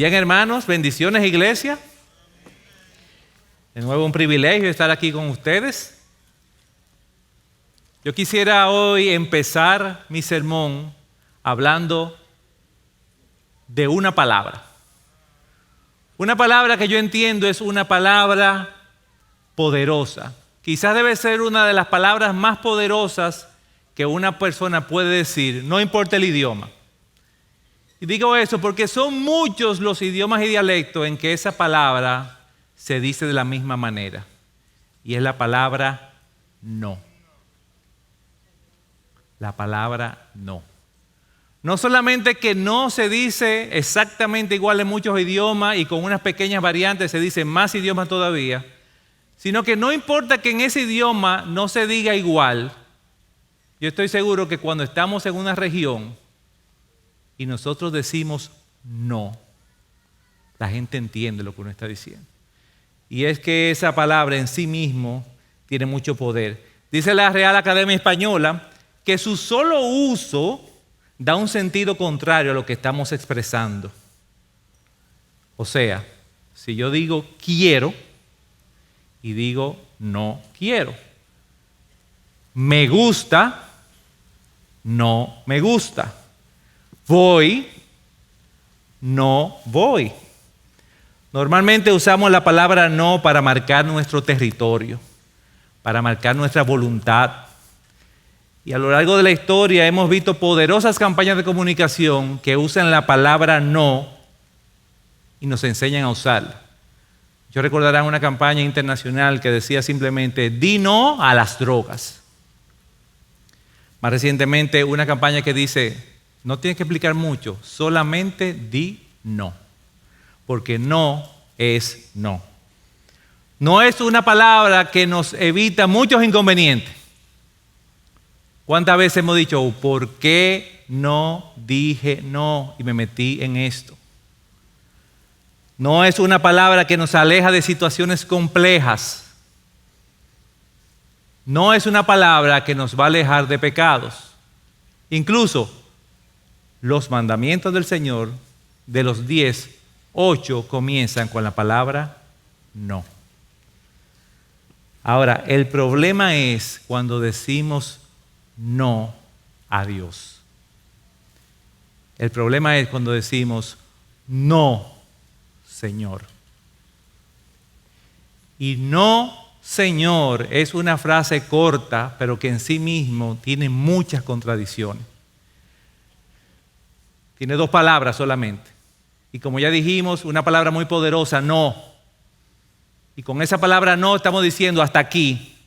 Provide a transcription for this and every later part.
Bien, hermanos, bendiciones, iglesia. De nuevo un privilegio estar aquí con ustedes. Yo quisiera hoy empezar mi sermón hablando de una palabra. Una palabra que yo entiendo es una palabra poderosa. Quizás debe ser una de las palabras más poderosas que una persona puede decir, no importa el idioma. Y digo eso porque son muchos los idiomas y dialectos en que esa palabra se dice de la misma manera. Y es la palabra no. La palabra no. No solamente que no se dice exactamente igual en muchos idiomas y con unas pequeñas variantes se dice en más idiomas todavía, sino que no importa que en ese idioma no se diga igual. Yo estoy seguro que cuando estamos en una región y nosotros decimos no, la gente entiende lo que uno está diciendo. Y es que esa palabra en sí mismo tiene mucho poder. Dice la Real Academia Española que su solo uso da un sentido contrario a lo que estamos expresando. O sea, si yo digo quiero y digo no quiero. Me gusta, no me gusta. Voy, no voy. Normalmente usamos la palabra no para marcar nuestro territorio, para marcar nuestra voluntad. Y a lo largo de la historia hemos visto poderosas campañas de comunicación que usan la palabra no y nos enseñan a usarla. Yo recordarán una campaña internacional que decía simplemente, di no a las drogas. Más recientemente una campaña que dice, no tienes que explicar mucho, solamente di no. Porque no es no. No es una palabra que nos evita muchos inconvenientes. ¿Cuántas veces hemos dicho, ¿por qué no dije no y me metí en esto? No es una palabra que nos aleja de situaciones complejas. No es una palabra que nos va a alejar de pecados. Incluso los mandamientos del Señor, de los 10, 8 comienzan con la palabra no. Ahora, el problema es cuando decimos no a Dios. El problema es cuando decimos no, Señor. Y no, Señor, es una frase corta, pero que en sí mismo tiene muchas contradicciones. Tiene 2 palabras solamente. Y como ya dijimos, una palabra muy poderosa, no. Y con esa palabra no estamos diciendo hasta aquí.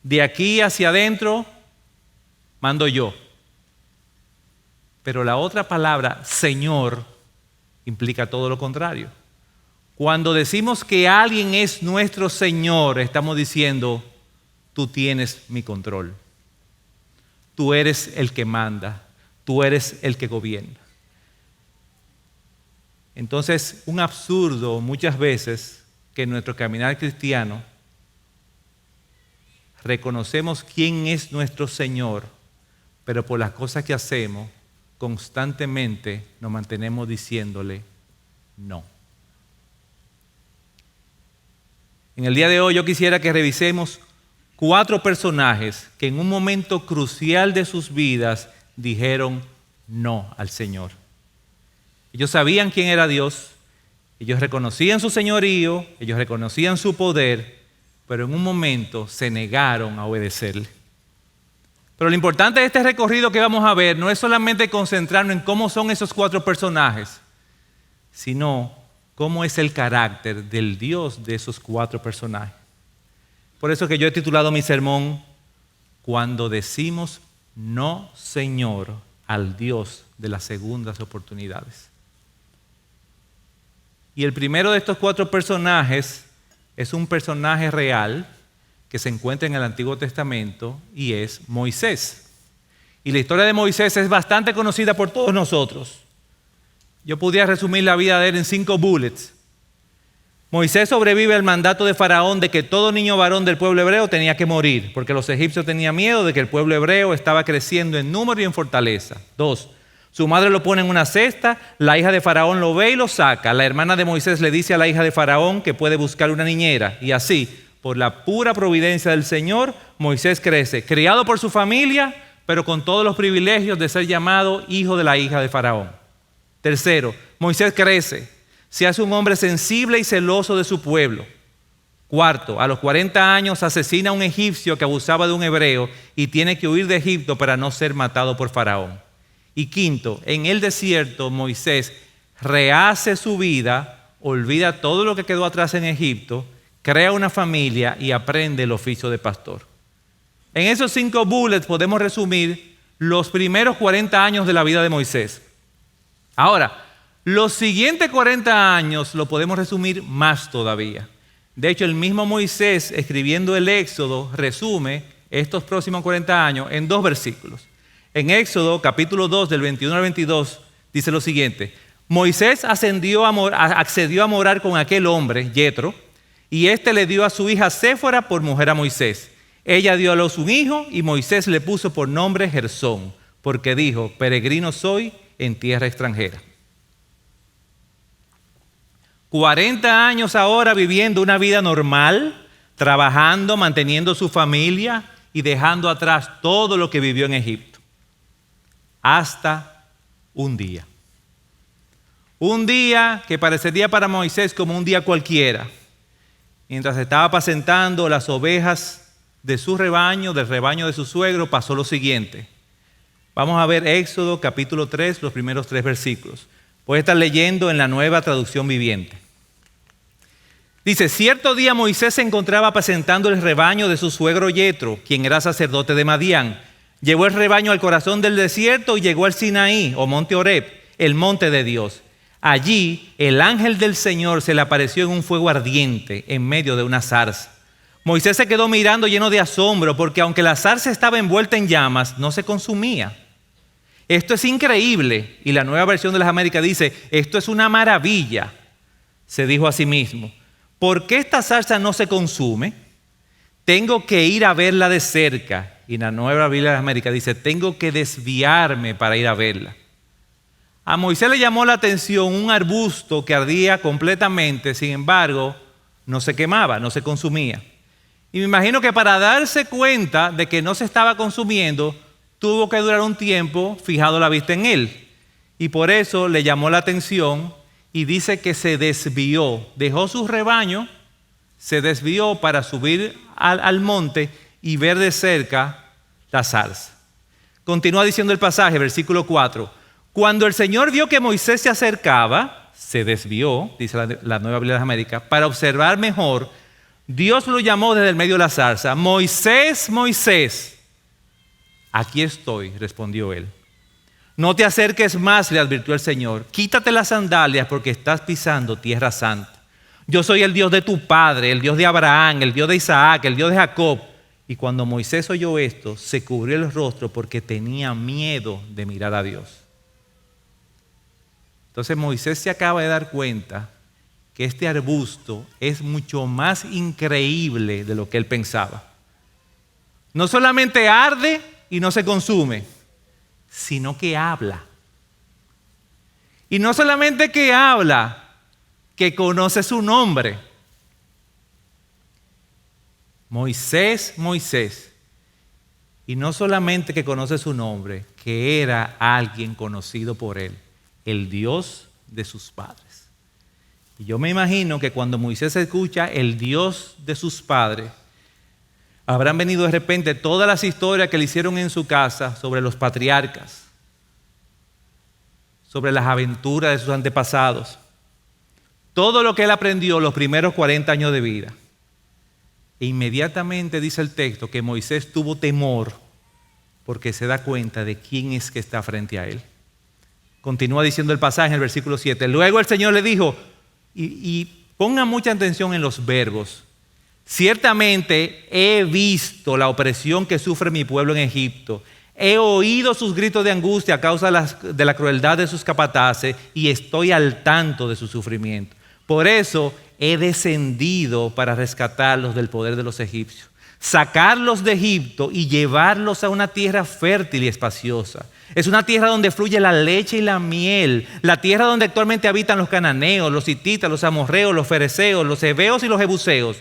De aquí hacia adentro mando yo. Pero la otra palabra, Señor, implica todo lo contrario. Cuando decimos que alguien es nuestro Señor, estamos diciendo, tú tienes mi control. Tú eres el que manda. Tú eres el que gobierna. Entonces, un absurdo muchas veces que en nuestro caminar cristiano reconocemos quién es nuestro Señor, pero por las cosas que hacemos, constantemente nos mantenemos diciéndole no. En el día de hoy yo quisiera que revisemos 4 personajes que en un momento crucial de sus vidas dijeron no al Señor. Ellos sabían quién era Dios, ellos reconocían su señorío, ellos reconocían su poder, pero en un momento se negaron a obedecerle. Pero lo importante de este recorrido que vamos a ver no es solamente concentrarnos en cómo son esos 4 personajes, sino cómo es el carácter del Dios de esos 4 personajes. Por eso que yo he titulado mi sermón, Cuando decimos no, Señor, al Dios de las segundas oportunidades. Y el primero de estos 4 personajes es un personaje real que se encuentra en el Antiguo Testamento y es Moisés. Y la historia de Moisés es bastante conocida por todos nosotros. Yo podría resumir la vida de él en 5 bullets. Moisés sobrevive al mandato de Faraón de que todo niño varón del pueblo hebreo tenía que morir, porque los egipcios tenían miedo de que el pueblo hebreo estaba creciendo en número y en fortaleza. 2. Su madre lo pone en una cesta, la hija de Faraón lo ve y lo saca. La hermana de Moisés le dice a la hija de Faraón que puede buscar una niñera. Y así, por la pura providencia del Señor, Moisés crece, criado por su familia, pero con todos los privilegios de ser llamado hijo de la hija de Faraón. Tercero, Moisés crece, se hace un hombre sensible y celoso de su pueblo. Cuarto, a los 40 años asesina a un egipcio que abusaba de un hebreo y tiene que huir de Egipto para no ser matado por Faraón. Y quinto, en el desierto Moisés rehace su vida, olvida todo lo que quedó atrás en Egipto, crea una familia y aprende el oficio de pastor. En esos 5 bullets podemos resumir los primeros 40 años de la vida de Moisés. Ahora, los siguientes 40 años lo podemos resumir más todavía. De hecho, el mismo Moisés, escribiendo el Éxodo, resume estos próximos 40 años en 2 versículos. En Éxodo, capítulo 2, del 21 al 22, dice lo siguiente. Moisés accedió a morar con aquel hombre, Yetro, y éste le dio a su hija Séfora por mujer a Moisés. Ella dio a luz un hijo y Moisés le puso por nombre Gersón, porque dijo, peregrino soy en tierra extranjera. 40 años ahora viviendo una vida normal, trabajando, manteniendo su familia y dejando atrás todo lo que vivió en Egipto. Hasta un día. Un día que parecería para Moisés como un día cualquiera. Mientras estaba apacentando las ovejas de su rebaño, del rebaño de su suegro, pasó lo siguiente. Vamos a ver Éxodo capítulo 3, los primeros 3 versículos. Puede estar leyendo en la Nueva Traducción Viviente. Dice, cierto día Moisés se encontraba apacentando el rebaño de su suegro Yetro, quien era sacerdote de Madián. Llevó el rebaño al corazón del desierto y llegó al Sinaí, o monte Horeb, el monte de Dios. Allí el ángel del Señor se le apareció en un fuego ardiente en medio de una zarza. Moisés se quedó mirando lleno de asombro porque aunque la zarza estaba envuelta en llamas, no se consumía. Esto es increíble. Y la Nueva Versión de las Américas dice, esto es una maravilla. Se dijo a sí mismo, ¿por qué esta zarza no se consume? Tengo que ir a verla de cerca. Y la Nueva Biblia de las Américas dice, tengo que desviarme para ir a verla. A Moisés le llamó la atención un arbusto que ardía completamente, sin embargo, no se quemaba, no se consumía. Y me imagino que para darse cuenta de que no se estaba consumiendo, tuvo que durar un tiempo fijado la vista en él. Y por eso le llamó la atención y dice que se desvió, dejó su rebaño, se desvió para subir al monte y ver de cerca la zarza. Continúa diciendo el pasaje, versículo 4. Cuando el Señor vio que Moisés se acercaba, se desvió, dice la Nueva Biblia de las Américas, para observar mejor, Dios lo llamó desde el medio de la zarza. Moisés, Moisés. Aquí estoy, respondió él. No te acerques más, le advirtió el Señor. Quítate las sandalias porque estás pisando tierra santa. Yo soy el Dios de tu padre, el Dios de Abraham, el Dios de Isaac, el Dios de Jacob. Y cuando Moisés oyó esto, se cubrió el rostro porque tenía miedo de mirar a Dios. Entonces Moisés se acaba de dar cuenta que este arbusto es mucho más increíble de lo que él pensaba. No solamente arde y no se consume, sino que habla. Y no solamente que habla, que conoce su nombre. Moisés, Moisés. Y no solamente que conoce su nombre, que era alguien conocido por él, el Dios de sus padres. Y yo me imagino que cuando Moisés escucha el Dios de sus padres, habrán venido de repente todas las historias que le hicieron en su casa sobre los patriarcas, sobre las aventuras de sus antepasados, todo lo que él aprendió los primeros 40 años de vida. E inmediatamente dice el texto que Moisés tuvo temor porque se da cuenta de quién es que está frente a él. Continúa diciendo el pasaje en el versículo 7. Luego el Señor le dijo, y pongan mucha atención en los verbos. Ciertamente he visto la opresión que sufre mi pueblo en Egipto. He oído sus gritos de angustia a causa de la crueldad de sus capataces y estoy al tanto de su sufrimiento. Por eso he descendido para rescatarlos del poder de los egipcios. sacarlos de Egipto y llevarlos a una tierra fértil y espaciosa. Es una tierra donde fluye la leche y la miel, la tierra donde actualmente habitan los cananeos, los hititas, los amorreos, los fereceos, los heveos y los jebuseos.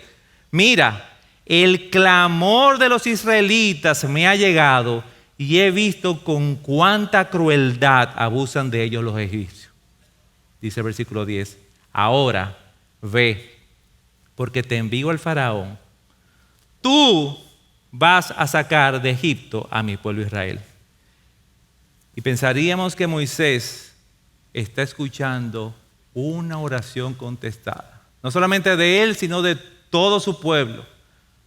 Mira, el clamor de los israelitas me ha llegado y he visto con cuánta crueldad abusan de ellos los egipcios. Dice el versículo 10, ahora ve, porque te envío al faraón. Tú vas a sacar de Egipto a mi pueblo Israel. Y pensaríamos que Moisés está escuchando una oración contestada. No solamente de él, sino de todo su pueblo,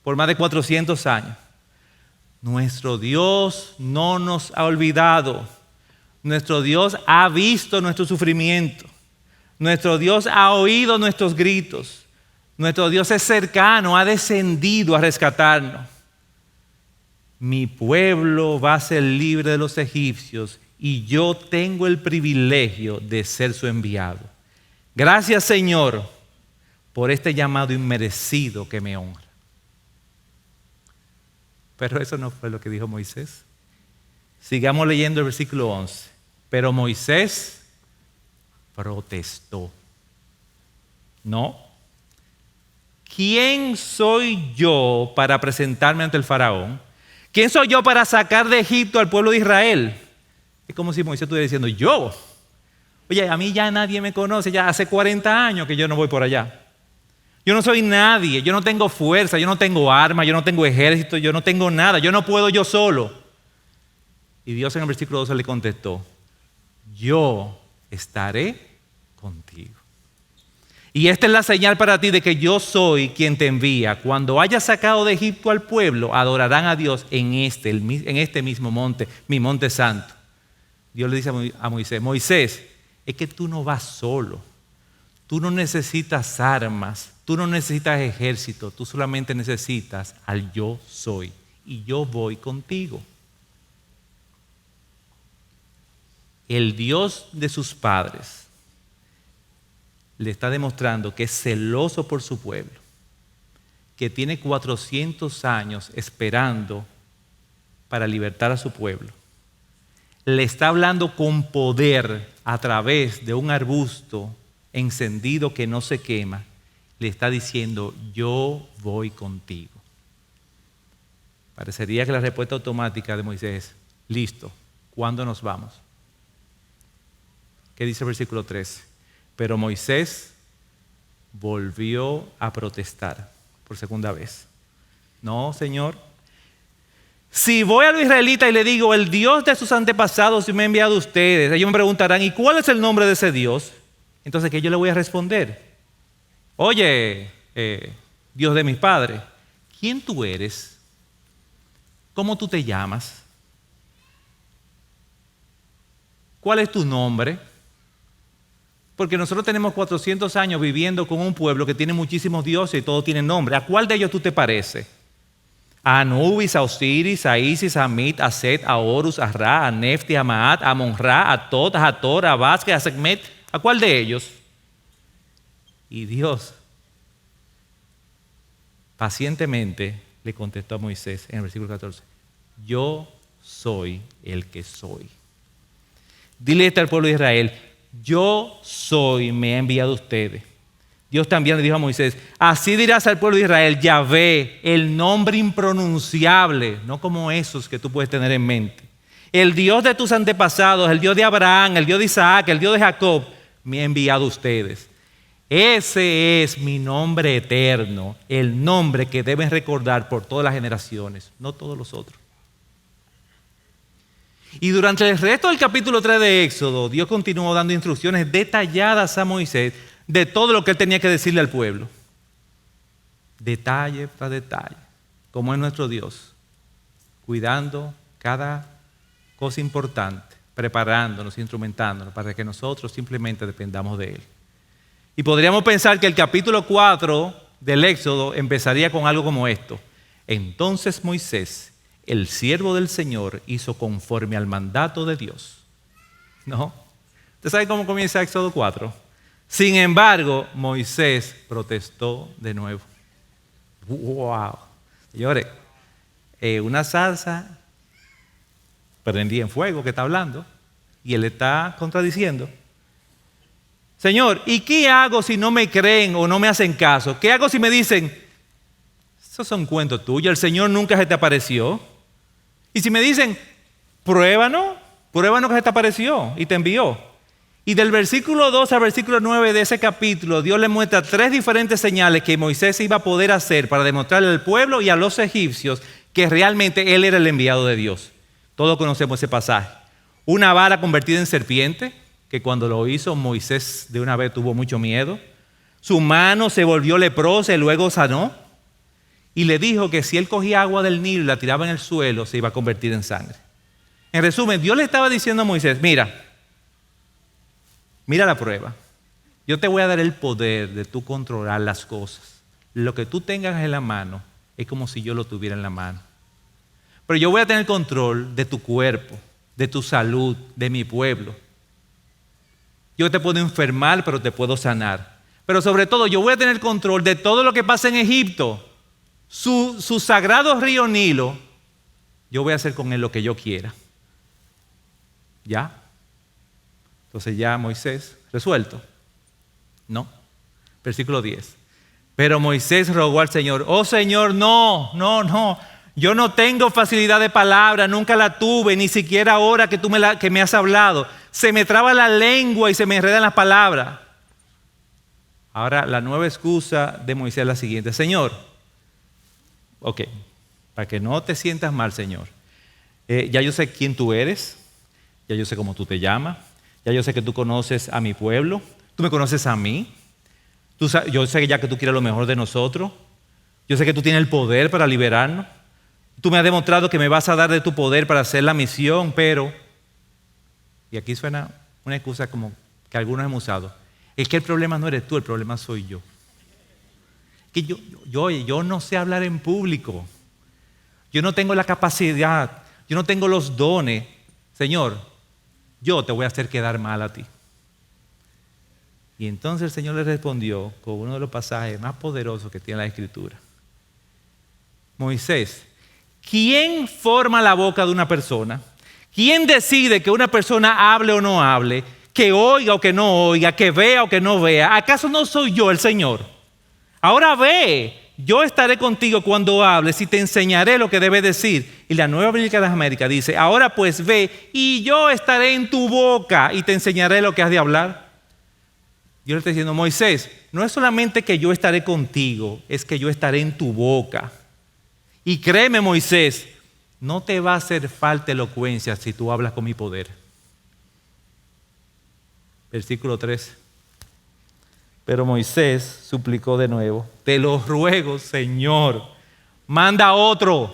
por más de 400 años. Nuestro Dios no nos ha olvidado. Nuestro Dios ha visto nuestro sufrimiento. Nuestro Dios ha oído nuestros gritos. Nuestro Dios es cercano, ha descendido a rescatarnos. Mi pueblo va a ser libre de los egipcios y yo tengo el privilegio de ser su enviado. Gracias, Señor, por este llamado inmerecido que me honra. Pero eso no fue lo que dijo Moisés. Sigamos leyendo el versículo 11. Pero Moisés protestó. No. ¿Quién soy yo para presentarme ante el faraón? ¿Quién soy yo para sacar de Egipto al pueblo de Israel? Es como si Moisés estuviera diciendo, yo. Oye, a mí ya nadie me conoce, ya hace 40 años que yo no voy por allá. Yo no soy nadie, yo no tengo fuerza, yo no tengo armas, yo no tengo ejército, yo no tengo nada, yo no puedo yo solo. Y Dios en el versículo 12 le contestó, yo estaré contigo. Y esta es la señal para ti de que yo soy quien te envía. Cuando hayas sacado de Egipto al pueblo, adorarán a Dios en este mismo monte, mi monte santo. Dios le dice a Moisés, Moisés, es que tú no vas solo. Tú no necesitas armas, tú no necesitas ejército, tú solamente necesitas al yo soy. Y yo voy contigo. El Dios de sus padres le está demostrando que es celoso por su pueblo, que tiene 400 años esperando para libertar a su pueblo. Le está hablando con poder a través de un arbusto encendido que no se quema. Le está diciendo, yo voy contigo. Parecería que la respuesta automática de Moisés es, listo, ¿cuándo nos vamos? ¿Qué dice el versículo 13? Pero Moisés volvió a protestar por segunda vez. No, Señor. Si voy a los israelitas y le digo, el Dios de sus antepasados me ha enviado a ustedes, ellos me preguntarán, ¿y cuál es el nombre de ese Dios? Entonces, ¿qué yo le voy a responder? Oye, Dios de mis padres, ¿quién tú eres? ¿Cómo tú te llamas? ¿Cuál es tu nombre? Porque nosotros tenemos 400 años viviendo con un pueblo que tiene muchísimos dioses y todos tienen nombre. ¿A cuál de ellos tú te pareces? A Anubis, a Osiris, a Isis, a Mit, a Set, a Horus, a Ra, a Nefti, a Maat, a Monra, a Tot, a Hator, a Basque, a Sekhmet. ¿A cuál de ellos? Y Dios pacientemente le contestó a Moisés en el versículo 14. Yo soy el que soy. Dile esto al pueblo de Israel. Yo soy, me ha enviado a ustedes. Dios también le dijo a Moisés, así dirás al pueblo de Israel, Yahvé, el nombre impronunciable, no como esos que tú puedes tener en mente. El Dios de tus antepasados, el Dios de Abraham, el Dios de Isaac, el Dios de Jacob, me ha enviado a ustedes. Ese es mi nombre eterno, el nombre que deben recordar por todas las generaciones, no todos los otros. Y durante el resto del capítulo 3 de Éxodo, Dios continuó dando instrucciones detalladas a Moisés de todo lo que él tenía que decirle al pueblo. Detalle tras detalle, como es nuestro Dios, cuidando cada cosa importante, preparándonos, instrumentándonos para que nosotros simplemente dependamos de Él. Y podríamos pensar que el capítulo 4 del Éxodo empezaría con algo como esto. Entonces Moisés, el siervo del Señor, hizo conforme al mandato de Dios. ¿No? ¿Usted sabe cómo comienza Éxodo 4? Sin embargo, Moisés protestó de nuevo. ¡Wow! Señores, una salsa prendida en fuego que está hablando y él está contradiciendo. Señor, ¿y qué hago si no me creen o no me hacen caso? ¿Qué hago si me dicen, esos son cuentos tuyos, el Señor nunca se te apareció? Y si me dicen, pruébanos que se te apareció y te envió. Y del versículo 2 al versículo 9 de ese capítulo, Dios le muestra 3 diferentes señales que Moisés iba a poder hacer para demostrarle al pueblo y a los egipcios que realmente él era el enviado de Dios. Todos conocemos ese pasaje. Una vara convertida en serpiente, que cuando lo hizo Moisés de una vez tuvo mucho miedo. Su mano se volvió leprosa y luego sanó. Y le dijo que si él cogía agua del Nilo y la tiraba en el suelo, se iba a convertir en sangre. En resumen, Dios le estaba diciendo a Moisés, mira la prueba. Yo te voy a dar el poder de tú controlar las cosas. Lo que tú tengas en la mano es como si yo lo tuviera en la mano. Pero yo voy a tener control de tu cuerpo, de tu salud, de mi pueblo. Yo te puedo enfermar, pero te puedo sanar. Pero sobre todo, yo voy a tener control de todo lo que pasa en Egipto. Su sagrado río Nilo, yo voy a hacer con él lo que yo quiera. ¿Ya? Entonces ya Moisés, resuelto. No. Versículo 10. Pero Moisés rogó al Señor, oh Señor, no. Yo no tengo facilidad de palabra, nunca la tuve, ni siquiera ahora que me has hablado. Se me traba la lengua y se me enredan las palabras. Ahora la nueva excusa de Moisés es la siguiente. Señor, ok, para que no te sientas mal, Señor. Ya yo sé quién tú eres, ya yo sé cómo tú te llamas, ya yo sé que tú conoces a mi pueblo, tú me conoces a mí. Yo sé ya que tú quieres lo mejor de nosotros. Yo sé que tú tienes el poder para liberarnos. Tú me has demostrado que me vas a dar de tu poder para hacer la misión, pero... Y aquí suena una excusa como que algunos hemos usado. Es que el problema no eres tú, el problema soy yo. Que yo no sé hablar en público. Yo no tengo la capacidad. Yo no tengo los dones. Señor, yo te voy a hacer quedar mal a ti. Y entonces el Señor le respondió con uno de los pasajes más poderosos que tiene la Escritura. Moisés, ¿quién forma la boca de una persona? ¿Quién decide que una persona hable o no hable? Que oiga o que no oiga, que vea o que no vea. ¿Acaso no soy yo el Señor? Ahora ve, yo estaré contigo cuando hables y te enseñaré lo que debes decir. Y la Nueva Biblia de las Américas dice, ahora pues ve y yo estaré en tu boca y te enseñaré lo que has de hablar. Dios le está diciendo, Moisés, no es solamente que yo estaré contigo, es que yo estaré en tu boca. Y créeme, Moisés, no te va a hacer falta elocuencia si tú hablas con mi poder. Versículo 3. Pero Moisés suplicó de nuevo, te lo ruego, Señor, manda a otro.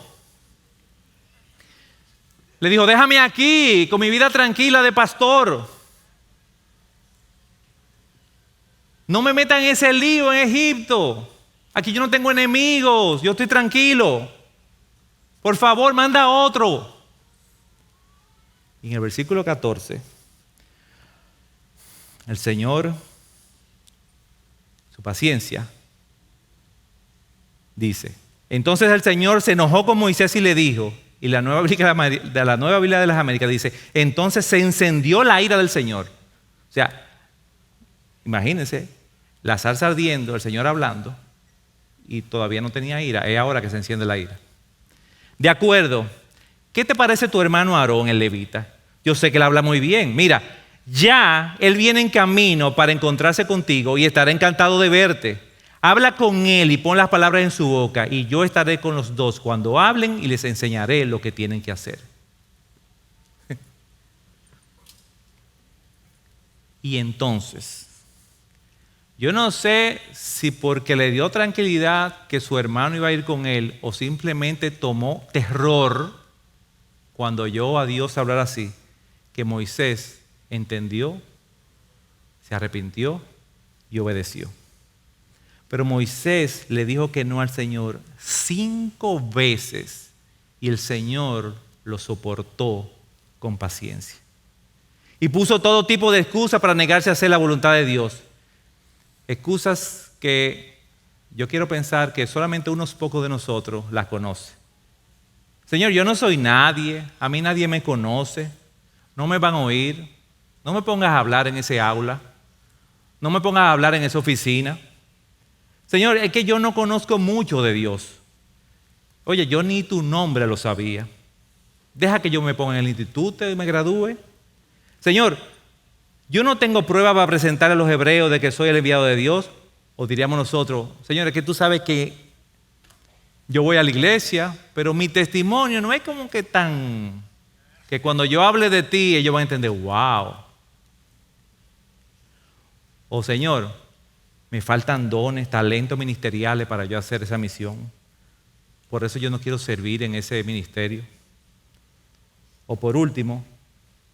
Le dijo, déjame aquí con mi vida tranquila de pastor. No me metan en ese lío en Egipto. Aquí yo no tengo enemigos, yo estoy tranquilo. Por favor, manda a otro. Y en el versículo 14, el Señor, su paciencia, dice, entonces el Señor se enojó con Moisés y le dijo, y la Nueva Biblia de las Américas dice, entonces se encendió la ira del Señor. O sea, imagínense, la zarza ardiendo, el Señor hablando, y todavía no tenía ira. Es ahora que se enciende la ira. De acuerdo, ¿qué te parece tu hermano Aarón, el levita? Yo sé que él habla muy bien. Mira, ya él viene en camino para encontrarse contigo y estará encantado de verte. Habla con él y pon las palabras en su boca, y yo estaré con los dos cuando hablen y les enseñaré lo que tienen que hacer. Y entonces, yo no sé si porque le dio tranquilidad que su hermano iba a ir con él o simplemente tomó terror cuando oyó a Dios hablar así, que Moisés entendió, se arrepintió y obedeció. Pero Moisés le dijo que no al Señor 5 veces y el Señor lo soportó con paciencia. Y puso todo tipo de excusas para negarse a hacer la voluntad de Dios. Excusas que yo quiero pensar que solamente unos pocos de nosotros la conocen. Señor, yo no soy nadie, a mí nadie me conoce, no me van a oír, no me pongas a hablar en ese aula, no me pongas a hablar en esa oficina. Señor, es que yo no conozco mucho de Dios. Oye, yo ni tu nombre lo sabía. Deja que yo me ponga en el instituto y me gradúe. Señor, yo no tengo prueba para presentar a los hebreos de que soy el enviado de Dios. O diríamos nosotros, Señor, es que tú sabes que yo voy a la iglesia, pero mi testimonio no es como que tan... que cuando yo hable de ti, ellos van a entender, wow. O Señor, me faltan dones, talentos ministeriales para yo hacer esa misión. Por eso yo no quiero servir en ese ministerio. O por último,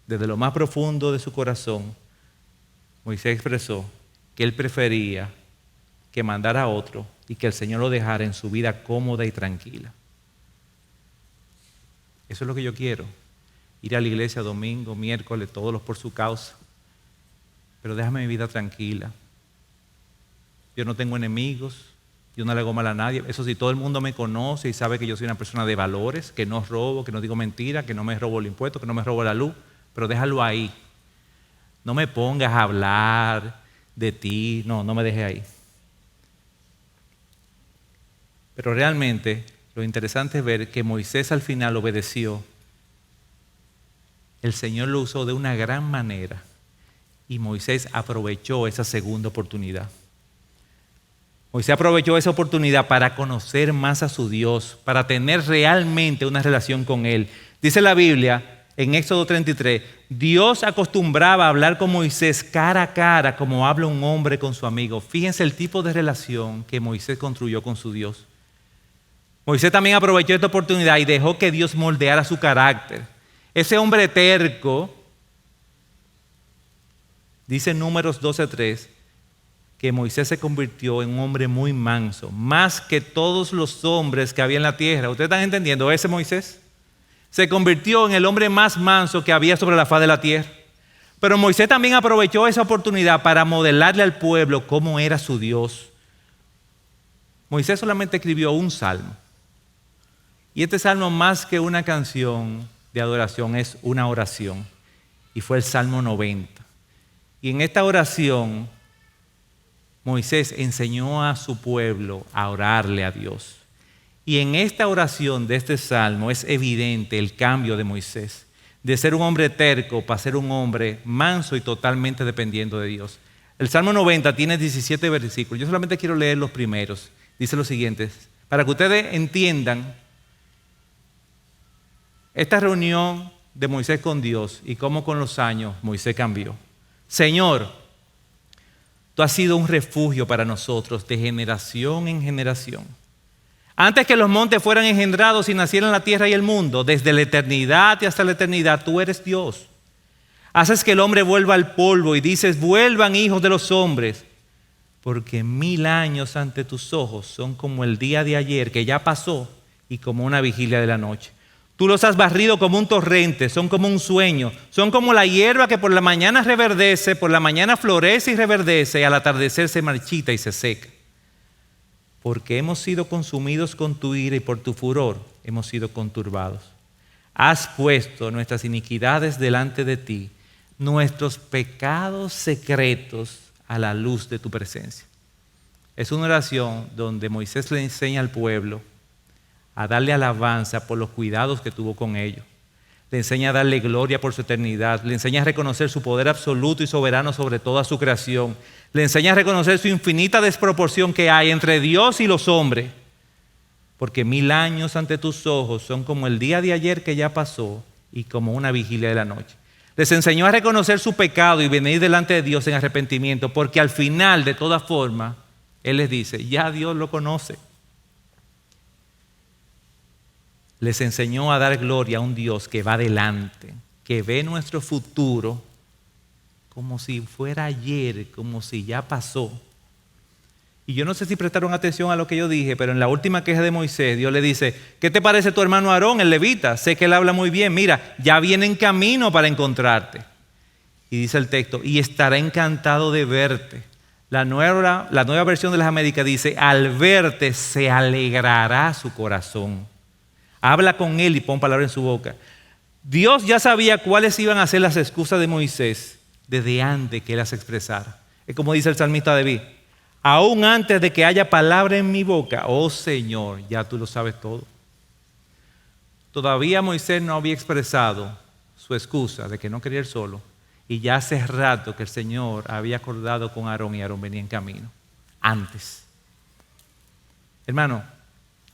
desde lo más profundo de su corazón, Moisés expresó que él prefería que mandara a otro y que el Señor lo dejara en su vida cómoda y tranquila. Eso es lo que yo quiero. Ir a la iglesia domingo, miércoles, todos los por su causa. Pero déjame mi vida tranquila. Yo no tengo enemigos, yo no le hago mal a nadie. Eso sí, todo el mundo me conoce y sabe que yo soy una persona de valores, que no robo, que no digo mentiras, que no me robo el impuesto, que no me robo la luz. Pero déjalo ahí. No me pongas a hablar de ti. No me dejes ahí. Pero realmente lo interesante es ver que Moisés al final obedeció. El Señor lo usó de una gran manera y Moisés aprovechó esa segunda oportunidad. Moisés aprovechó esa oportunidad para conocer más a su Dios, para tener realmente una relación con Él. Dice la Biblia en Éxodo 33, Dios acostumbraba a hablar con Moisés cara a cara como habla un hombre con su amigo. Fíjense el tipo de relación que Moisés construyó con su Dios. Moisés también aprovechó esta oportunidad y dejó que Dios moldeara su carácter. Ese hombre terco, dice en Números 12:3, que Moisés se convirtió en un hombre muy manso, más que todos los hombres que había en la tierra. ¿Ustedes están entendiendo? Ese Moisés se convirtió en el hombre más manso que había sobre la faz de la tierra. Pero Moisés también aprovechó esa oportunidad para modelarle al pueblo cómo era su Dios. Moisés solamente escribió un salmo. Y este salmo, más que una canción de adoración, es una oración. Y fue el Salmo 90. Y en esta oración, Moisés enseñó a su pueblo a orarle a Dios. Y en esta oración de este salmo es evidente el cambio de Moisés. De ser un hombre terco para ser un hombre manso y totalmente dependiendo de Dios. El Salmo 90 tiene 17 versículos. Yo solamente quiero leer los primeros. Dice lo siguiente, para que ustedes entiendan esta reunión de Moisés con Dios y cómo con los años Moisés cambió. Señor, tú has sido un refugio para nosotros de generación en generación. Antes que los montes fueran engendrados y nacieran la tierra y el mundo, desde la eternidad y hasta la eternidad, tú eres Dios. Haces que el hombre vuelva al polvo y dices, vuelvan hijos de los hombres, porque 1000 años ante tus ojos son como el día de ayer que ya pasó y como una vigilia de la noche. Tú los has barrido como un torrente, son como un sueño, son como la hierba que por la mañana reverdece, por la mañana florece y reverdece y al atardecer se marchita y se seca. Porque hemos sido consumidos con tu ira y por tu furor hemos sido conturbados. Has puesto nuestras iniquidades delante de ti, nuestros pecados secretos a la luz de tu presencia. Es una oración donde Moisés le enseña al pueblo a darle alabanza por los cuidados que tuvo con ellos. Le enseña a darle gloria por su eternidad. Le enseña a reconocer su poder absoluto y soberano sobre toda su creación. Le enseña a reconocer su infinita desproporción que hay entre Dios y los hombres. Porque 1000 años ante tus ojos son como el día de ayer que ya pasó y como una vigilia de la noche. Les enseñó a reconocer su pecado y venir delante de Dios en arrepentimiento, porque al final, de todas formas, Él les dice, ya Dios lo conoce. Les enseñó a dar gloria a un Dios que va adelante, que ve nuestro futuro como si fuera ayer, como si ya pasó. Y yo no sé si prestaron atención a lo que yo dije, pero en la última queja de Moisés, Dios le dice, ¿qué te parece tu hermano Aarón, el levita? Sé que él habla muy bien, mira, ya viene en camino para encontrarte. Y dice el texto, y estará encantado de verte. La nueva versión de las Américas dice, al verte se alegrará su corazón. Habla con él y pon palabra en su boca. Dios ya sabía cuáles iban a ser las excusas de Moisés desde antes que él las expresara. Es como dice el salmista David, aún antes de que haya palabra en mi boca, oh Señor, ya tú lo sabes todo. Todavía Moisés no había expresado su excusa de que no quería ir solo, y ya hace rato que el Señor había acordado con Aarón y Aarón venía en camino, antes. Hermano,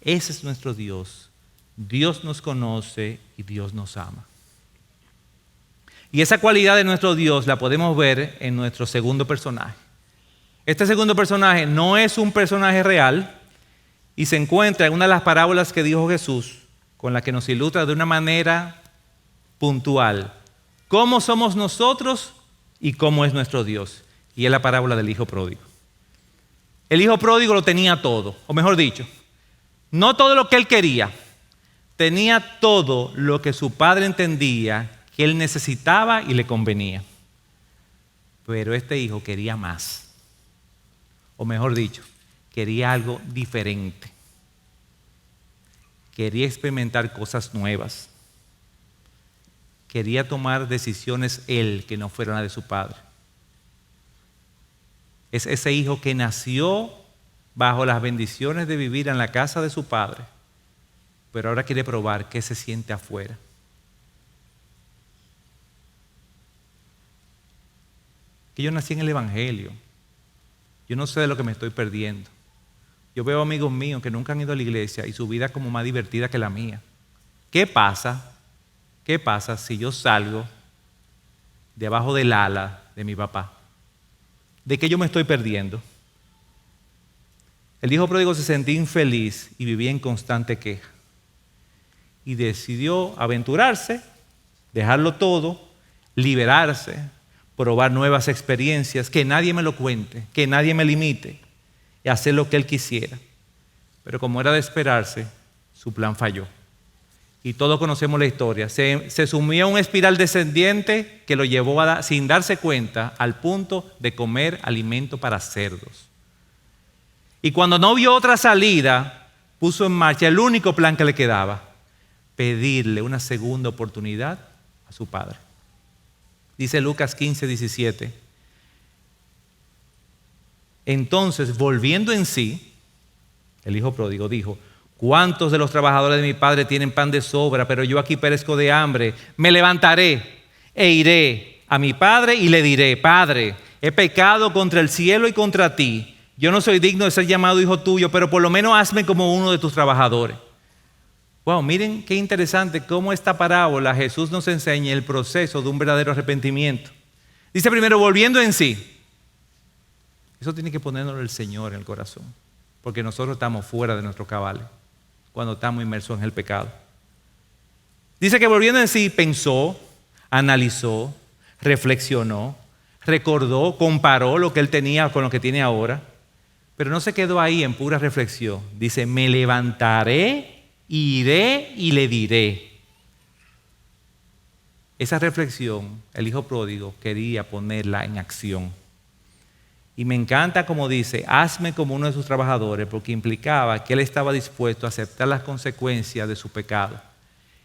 ese es nuestro Dios. Dios nos conoce y Dios nos ama. Y esa cualidad de nuestro Dios la podemos ver en nuestro segundo personaje. Este segundo personaje no es un personaje real y se encuentra en una de las parábolas que dijo Jesús, con la que nos ilustra de una manera puntual cómo somos nosotros y cómo es nuestro Dios. Y es la parábola del hijo pródigo. El hijo pródigo lo tenía todo, o mejor dicho, no todo lo que él quería, tenía todo lo que su padre entendía que él necesitaba y le convenía. Pero este hijo quería más. O mejor dicho, quería algo diferente. Quería experimentar cosas nuevas. Quería tomar decisiones él que no fueran las de su padre. Es ese hijo que nació bajo las bendiciones de vivir en la casa de su padre, pero ahora quiere probar qué se siente afuera. Que yo nací en el Evangelio. Yo no sé de lo que me estoy perdiendo. Yo veo amigos míos que nunca han ido a la iglesia y su vida es como más divertida que la mía. ¿Qué pasa? ¿Qué pasa si yo salgo debajo del ala de mi papá? ¿De qué yo me estoy perdiendo? El hijo pródigo se sentía infeliz y vivía en constante queja. Y decidió aventurarse, dejarlo todo, liberarse, probar nuevas experiencias, que nadie me lo cuente, que nadie me limite y hacer lo que él quisiera. Pero como era de esperarse, su plan falló. Y todos conocemos la historia. Se sumió a una espiral descendiente que lo llevó sin darse cuenta al punto de comer alimento para cerdos. Y cuando no vio otra salida, puso en marcha el único plan que le quedaba: pedirle una segunda oportunidad a su padre. Dice Lucas 15, 17. Entonces, volviendo en sí, el hijo pródigo dijo: ¿cuántos de los trabajadores de mi padre tienen pan de sobra, pero yo aquí perezco de hambre? Me levantaré e iré a mi padre y le diré: Padre, he pecado contra el cielo y contra ti. Yo no soy digno de ser llamado hijo tuyo, pero por lo menos hazme como uno de tus trabajadores. Wow, miren qué interesante cómo esta parábola Jesús nos enseña el proceso de un verdadero arrepentimiento. Dice primero, volviendo en sí. Eso tiene que ponernos el Señor en el corazón, porque nosotros estamos fuera de nuestros cabales cuando estamos inmersos en el pecado. Dice que volviendo en sí pensó, analizó, reflexionó, recordó, comparó lo que él tenía con lo que tiene ahora, pero no se quedó ahí en pura reflexión. Dice, me levantaré, iré y le diré. Esa reflexión, el hijo pródigo quería ponerla en acción. Y me encanta como dice, hazme como uno de sus trabajadores, porque implicaba que él estaba dispuesto a aceptar las consecuencias de su pecado.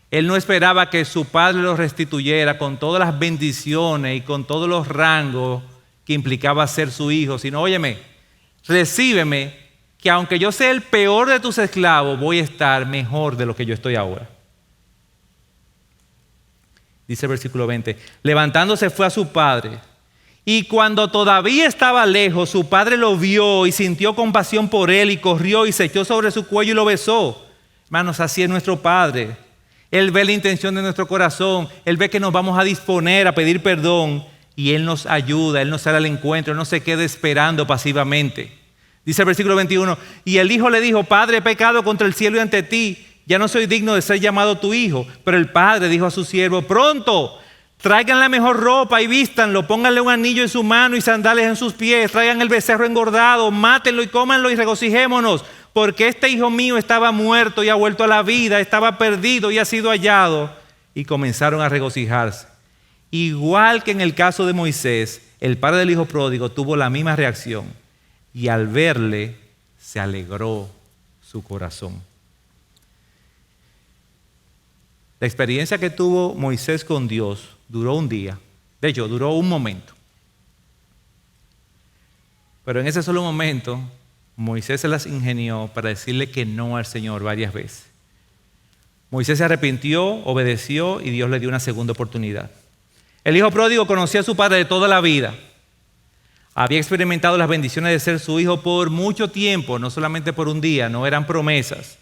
Él no esperaba que su padre lo restituyera con todas las bendiciones y con todos los rangos que implicaba ser su hijo, sino, óyeme, recíbeme, que aunque yo sea el peor de tus esclavos, voy a estar mejor de lo que yo estoy ahora. Dice el versículo 20, levantándose fue a su padre, y cuando todavía estaba lejos, su padre lo vio y sintió compasión por él y corrió y se echó sobre su cuello y lo besó. Hermanos, así es nuestro Padre. Él ve la intención de nuestro corazón, Él ve que nos vamos a disponer a pedir perdón y Él nos ayuda, Él nos sale al encuentro, Él no se queda esperando pasivamente. Dice el versículo 21, y el hijo le dijo, Padre, he pecado contra el cielo y ante ti, ya no soy digno de ser llamado tu hijo. Pero el padre dijo a su siervo, pronto, traigan la mejor ropa y vístanlo, pónganle un anillo en su mano y sandalias en sus pies, traigan el becerro engordado, mátenlo y cómanlo y regocijémonos, porque este hijo mío estaba muerto y ha vuelto a la vida, estaba perdido y ha sido hallado. Y comenzaron a regocijarse. Igual que en el caso de Moisés, el padre del hijo pródigo tuvo la misma reacción. y al verle se alegró su corazón. La experiencia que tuvo Moisés con Dios duró un día, de hecho, duró un momento. Pero en ese solo momento, Moisés se las ingenió para decirle que no al Señor varias veces. Moisés se arrepintió, obedeció y Dios le dio una segunda oportunidad. El hijo pródigo conocía a su padre de toda la vida. Había experimentado las bendiciones de ser su hijo por mucho tiempo, no solamente por un día, no eran promesas.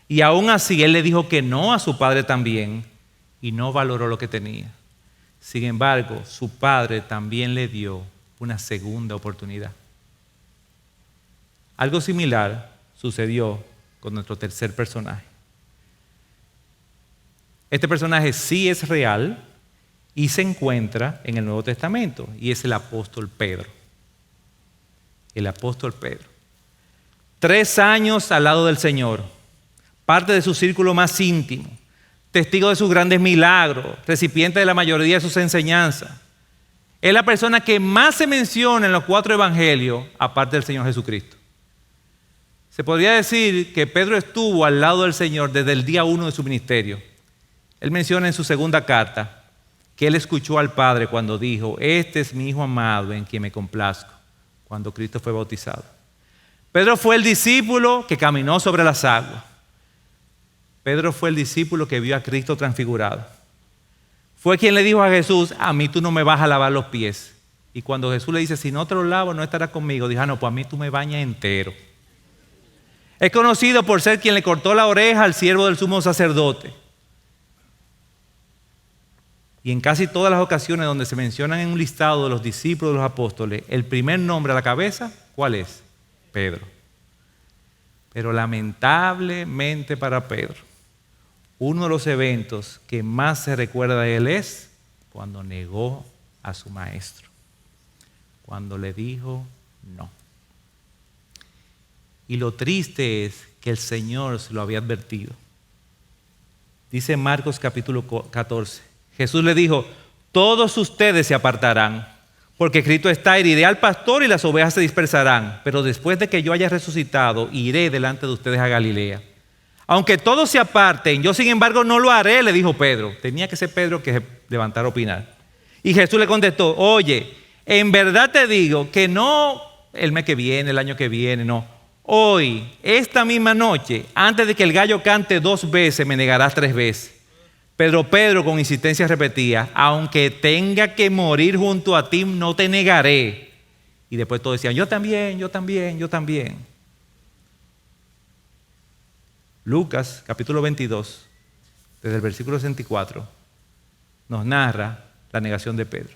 Y aún así él le dijo que no a su padre también y no valoró lo que tenía. Sin embargo, su padre también le dio una segunda oportunidad. Algo similar sucedió con nuestro tercer personaje. Este personaje sí es real y se encuentra en el Nuevo Testamento y es el apóstol Pedro. El apóstol Pedro. 3 años al lado del Señor, parte de su círculo más íntimo, testigo de sus grandes milagros, recipiente de la mayoría de sus enseñanzas. Es la persona que más se menciona en los 4 evangelios, aparte del Señor Jesucristo. Se podría decir que Pedro estuvo al lado del Señor desde el día 1 de su ministerio. Él menciona en su segunda carta que él escuchó al Padre cuando dijo: este es mi Hijo amado en quien me complazco, cuando Cristo fue bautizado. Pedro fue el discípulo que caminó sobre las aguas. Pedro fue el discípulo que vio a Cristo transfigurado. Fue quien le dijo a Jesús: a mí tú no me vas a lavar los pies. Y cuando Jesús le dice: si no te los lavo no estarás conmigo, dijo: no, pues a mí tú me bañas entero. Es conocido por ser quien le cortó la oreja al siervo del sumo sacerdote. Y en casi todas las ocasiones donde se mencionan en un listado de los discípulos de los apóstoles, el primer nombre a la cabeza, ¿cuál es? Pedro. Pero lamentablemente para Pedro, uno de los eventos que más se recuerda de él es cuando negó a su maestro, cuando le dijo no. Y lo triste es que el Señor se lo había advertido. Dice Marcos capítulo 14. Jesús le dijo: todos ustedes se apartarán, porque escrito está: heriré al pastor y las ovejas se dispersarán, pero después de que yo haya resucitado, iré delante de ustedes a Galilea. Aunque todos se aparten, yo sin embargo no lo haré, le dijo Pedro. Tenía que ser Pedro que se levantara a opinar. Y Jesús le contestó: oye, en verdad te digo que no el mes que viene, el año que viene, no. Hoy, esta misma noche, antes de que el gallo cante 2 veces, me negarás 3 veces. Pedro con insistencia repetía: aunque tenga que morir junto a ti, no te negaré. Y después todos decían: yo también, yo también, yo también. Lucas, capítulo 22, desde el versículo 64, nos narra la negación de Pedro.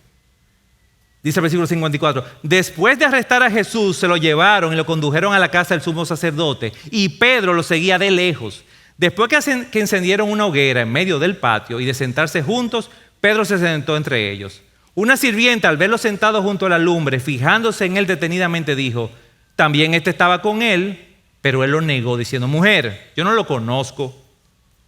Dice el versículo 54, después de arrestar a Jesús, se lo llevaron y lo condujeron a la casa del sumo sacerdote, y Pedro lo seguía de lejos. Después que encendieron una hoguera en medio del patio y de sentarse juntos, Pedro se sentó entre ellos. Una sirvienta, al verlo sentado junto a la lumbre, fijándose en él detenidamente, dijo: también estaba con él, pero él lo negó diciendo: mujer, yo no lo conozco.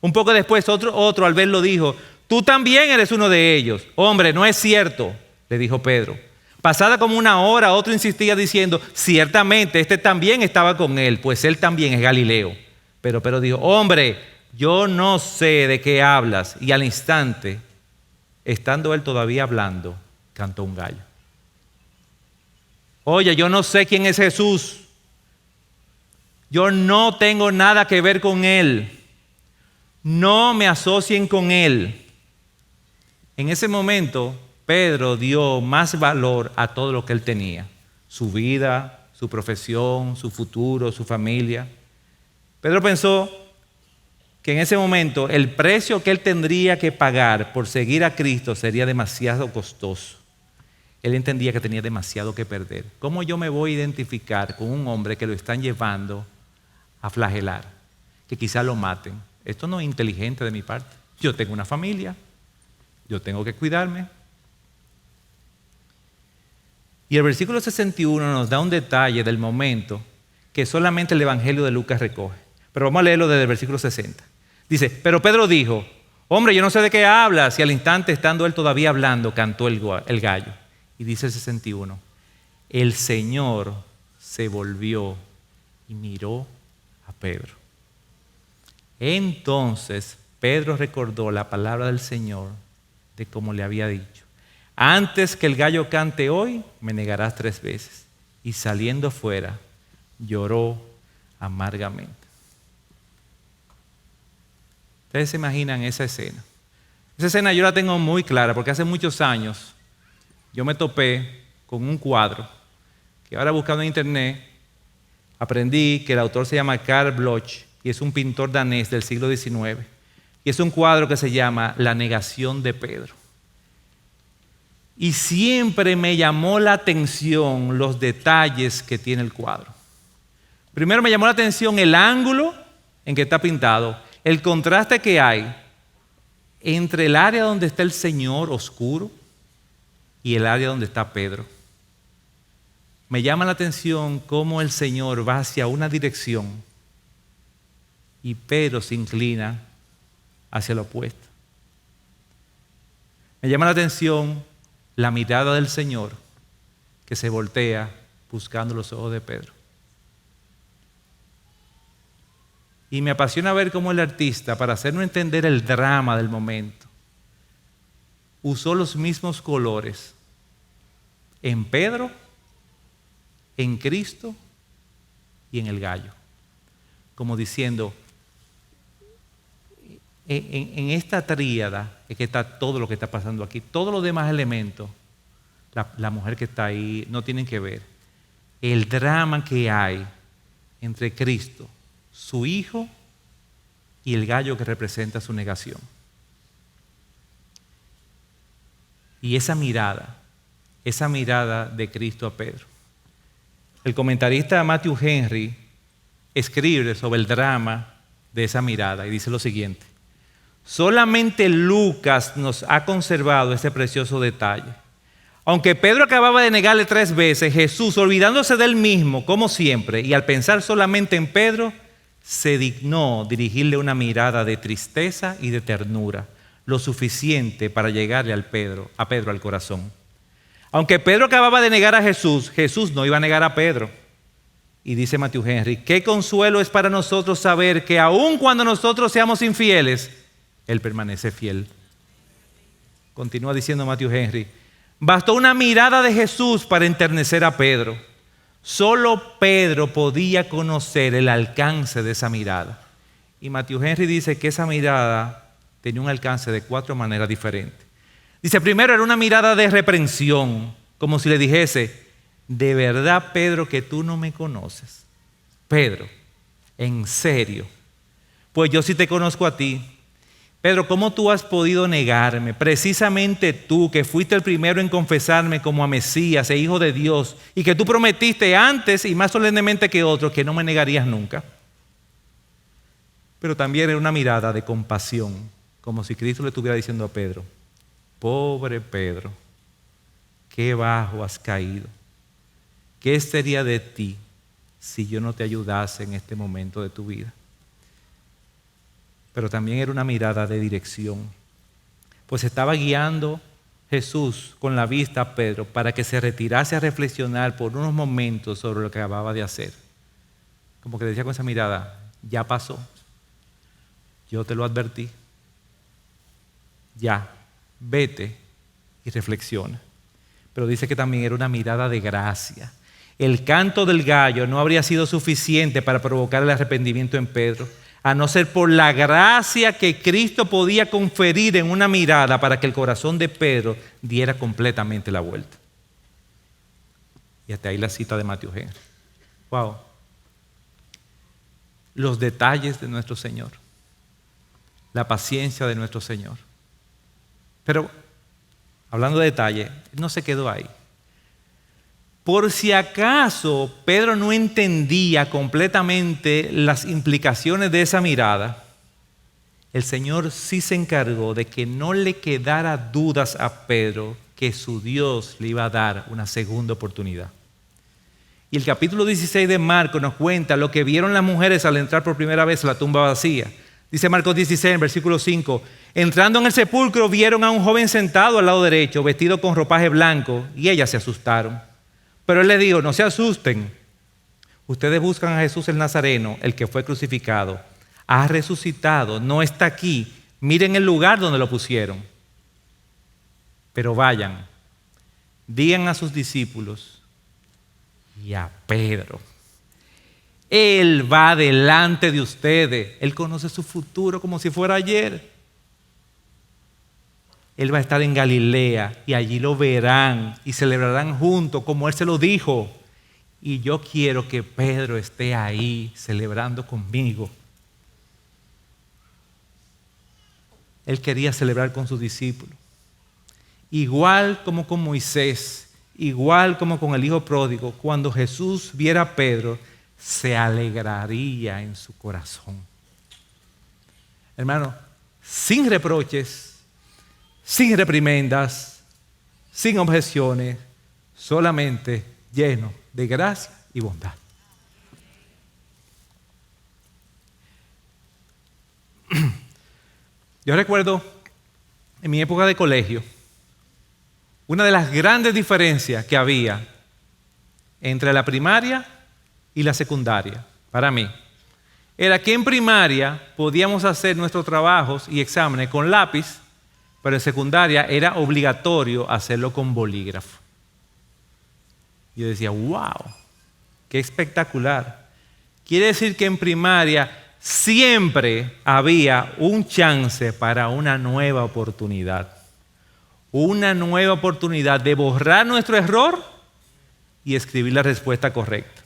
Un poco después otro al verlo dijo: tú también eres uno de ellos. Hombre, no es cierto, le dijo Pedro. Pasada como una hora, otro insistía diciendo: ciertamente este también estaba con él, pues él también es Galileo. Pero Pedro dijo: hombre, yo no sé de qué hablas. Y al instante, estando él todavía hablando, cantó un gallo. Oye, yo no sé quién es Jesús. Yo no tengo nada que ver con él. No me asocien con él. En ese momento, Pedro dio más valor a todo lo que él tenía: su vida, su profesión, su futuro, su familia. Pedro pensó que en ese momento el precio que él tendría que pagar por seguir a Cristo sería demasiado costoso. Él entendía que tenía demasiado que perder. ¿Cómo yo me voy a identificar con un hombre que lo están llevando a flagelar? Que quizá lo maten. Esto no es inteligente de mi parte. Yo tengo una familia. Yo tengo que cuidarme. Y el versículo 61 nos da un detalle del momento que solamente el Evangelio de Lucas recoge. Pero vamos a leerlo desde el versículo 60. Dice: pero Pedro dijo: hombre, yo no sé de qué hablas. Y al instante, estando él todavía hablando, cantó el gallo. Y dice el 61: el Señor se volvió y miró a Pedro. Entonces Pedro recordó la palabra del Señor de como le había dicho: antes que el gallo cante hoy, me negarás 3 veces. Y saliendo fuera, lloró amargamente. Ustedes se imaginan esa escena. Esa escena yo la tengo muy clara porque hace muchos años yo me topé con un cuadro que ahora buscando en internet aprendí que el autor se llama Karl Bloch y es un pintor danés del siglo XIX. Y es un cuadro que se llama La negación de Pedro. Y siempre me llamó la atención los detalles que tiene el cuadro. Primero me llamó la atención el ángulo en que está pintado, el contraste que hay entre el área donde está el Señor oscuro y el área donde está Pedro. Me llama la atención cómo el Señor va hacia una dirección y Pedro se inclina hacia lo opuesto. Me llama la atención la mirada del Señor que se voltea buscando los ojos de Pedro. Y me apasiona ver cómo el artista, para hacernos entender el drama del momento, usó los mismos colores en Pedro, en Cristo y en el gallo. Como diciendo, en esta tríada es que está todo lo que está pasando aquí. Todos los demás elementos, la mujer que está ahí, no tienen que ver. El drama que hay entre Cristo, su Hijo y el gallo que representa su negación. Y esa mirada de Cristo a Pedro. El comentarista Matthew Henry escribe sobre el drama de esa mirada y dice lo siguiente: solamente Lucas nos ha conservado este precioso detalle. Aunque Pedro acababa de negarle 3 veces, Jesús, olvidándose de él mismo, como siempre, y al pensar solamente en Pedro, se dignó dirigirle una mirada de tristeza y de ternura, lo suficiente para llegarle a Pedro al corazón. Aunque Pedro acababa de negar a Jesús, Jesús no iba a negar a Pedro. Y dice Matthew Henry, qué consuelo es para nosotros saber que aun cuando nosotros seamos infieles, Él permanece fiel. Continúa diciendo Matthew Henry, bastó una mirada de Jesús para enternecer a Pedro. Solo Pedro podía conocer el alcance de esa mirada. Y Matthew Henry dice que esa mirada tenía un alcance de 4 maneras diferentes. Dice, primero era una mirada de reprensión, como si le dijese, de verdad, Pedro, que tú no me conoces. Pedro, en serio, pues yo sí te conozco a ti. Pedro, ¿cómo tú has podido negarme? Precisamente tú, que fuiste el primero en confesarme como a Mesías e Hijo de Dios, y que tú prometiste antes y más solemnemente que otros que no me negarías nunca. Pero también era una mirada de compasión, como si Cristo le estuviera diciendo a Pedro, pobre Pedro, qué bajo has caído. ¿Qué sería de ti si yo no te ayudase en este momento de tu vida? Pero también era una mirada de dirección, pues estaba guiando Jesús con la vista a Pedro para que se retirase a reflexionar por unos momentos sobre lo que acababa de hacer. Como que decía con esa mirada, ya pasó, yo te lo advertí, ya, vete y reflexiona. Pero dice que también era una mirada de gracia. El canto del gallo no habría sido suficiente para provocar el arrepentimiento en Pedro, a no ser por la gracia que Cristo podía conferir en una mirada para que el corazón de Pedro diera completamente la vuelta. Y hasta ahí la cita de Matthew Henry. Wow. Los detalles de nuestro Señor. La paciencia de nuestro Señor. Pero, hablando de detalle, no se quedó ahí. Por si acaso Pedro no entendía completamente las implicaciones de esa mirada, el Señor sí se encargó de que no le quedara dudas a Pedro que su Dios le iba a dar una segunda oportunidad. Y el capítulo 16 de Marcos nos cuenta lo que vieron las mujeres al entrar por primera vez a la tumba vacía. Dice Marcos 16, en versículo 5, entrando en el sepulcro vieron a un joven sentado al lado derecho, vestido con ropaje blanco, y ellas se asustaron. Pero él les dijo, no se asusten, Ustedes buscan a Jesús el Nazareno, el que fue crucificado. Ha resucitado, no está aquí. Miren el lugar donde lo pusieron. Pero vayan, digan a sus discípulos y a Pedro. Él va delante de ustedes. Él conoce su futuro como si fuera ayer. Él va a estar en Galilea y allí lo verán y celebrarán juntos como Él se lo dijo. Y yo quiero que Pedro esté ahí celebrando conmigo. Él quería celebrar con sus discípulos. Igual como con Moisés, igual como con el hijo pródigo, cuando Jesús viera a Pedro, se alegraría en su corazón. Hermano, sin reproches, sin reprimendas, sin objeciones, solamente lleno de gracia y bondad. Yo recuerdo en mi época de colegio, una de las grandes diferencias que había entre la primaria y la secundaria, para mí, era que en primaria podíamos hacer nuestros trabajos y exámenes con lápiz, pero en secundaria era obligatorio hacerlo con bolígrafo. Yo decía, wow, qué espectacular. Quiere decir que en primaria siempre había un chance para una nueva oportunidad. Una nueva oportunidad de borrar nuestro error y escribir la respuesta correcta.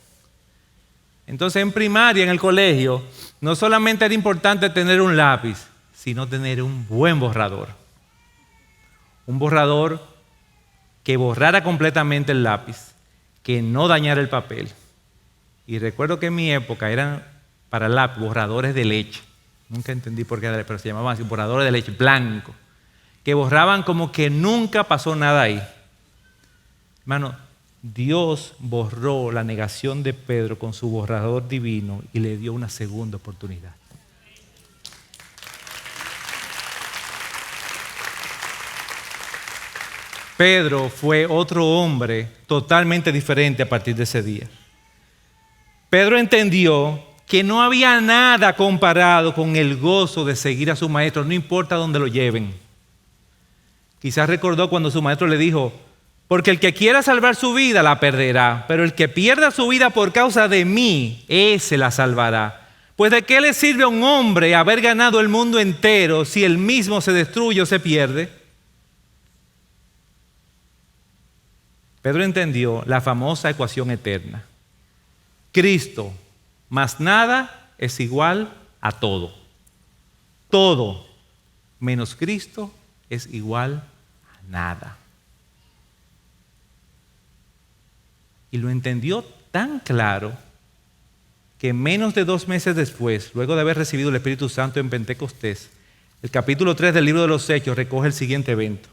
Entonces en primaria, en el colegio, no solamente era importante tener un lápiz, sino tener un buen borrador. Un borrador que borrara completamente el lápiz, que no dañara el papel. Y recuerdo que en mi época eran para el lápiz borradores de leche. Nunca entendí por qué, pero se llamaban así, borradores de leche, blanco. Que borraban como que nunca pasó nada ahí. Hermano, Dios borró la negación de Pedro con su borrador divino y le dio una segunda oportunidad. Pedro fue otro hombre totalmente diferente a partir de ese día. Pedro entendió que no había nada comparado con el gozo de seguir a su maestro, no importa dónde lo lleven. Quizás recordó cuando su maestro le dijo, porque el que quiera salvar su vida la perderá, pero el que pierda su vida por causa de mí, ese la salvará. Pues ¿de qué le sirve a un hombre haber ganado el mundo entero si él mismo se destruye o se pierde? Pedro entendió la famosa ecuación eterna. Cristo más nada es igual a todo. Todo menos Cristo es igual a nada. Y lo entendió tan claro que menos de 2 meses después, luego de haber recibido el Espíritu Santo en Pentecostés, el capítulo 3 del libro de los Hechos recoge el siguiente evento.